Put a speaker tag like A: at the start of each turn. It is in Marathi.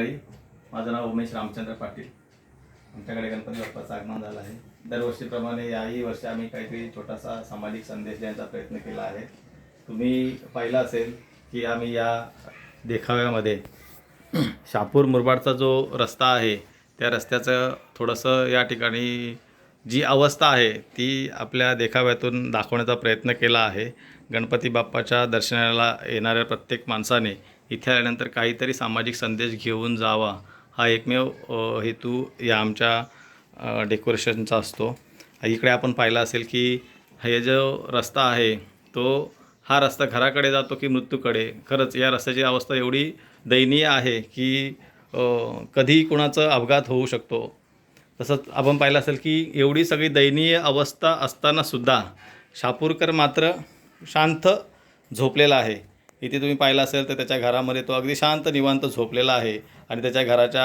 A: मंडळी, माझं नाव उमेश रामचंद्र पाटील। आमच्याकडे गणपती बाप्पाचं आगमन झालं आहे। दरवर्षीप्रमाणे याही वर्षी आम्ही काहीतरी छोटासा सामाजिक संदेश देण्याचा प्रयत्न केला आहे। तुम्ही पाहिलं असेल की आम्ही या देखाव्यामध्ये शहापूर मुरबाडचा जो रस्ता आहे त्या रस्त्याचं थोडंसं या ठिकाणी जी अवस्था आहे ती आपल्या देखाव्यातून दाखवण्याचा प्रयत्न केला आहे। गणपती बाप्पाच्या दर्शनाला येणाऱ्या प्रत्येक माणसाने इथे आल्यानंतर काहीतरी सामाजिक संदेश घेऊन जावा हा एकमेव हेतू या आमच्या डेकोरेशनचा असतो। इकडे आपण पाहिलं असेल की हे जो रस्ता आहे तो हा रस्ता घराकडे जातो की मृत्यूकडे। खरंच या रस्त्याची अवस्था एवढी दयनीय आहे की कधी कुणाचा अपघात होऊ शकतो। तसंच आपण पाहिलं असेल की एवढी सगळी दयनीय अवस्था असतानासुद्धा शहापूरकर मात्र शांत झोपलेला आहे। इथे तुम्ही पाहिलं असेल तर त्याच्या घरामध्ये तो अगदी शांत निवांत झोपलेला आहे आणि त्याच्या घराच्या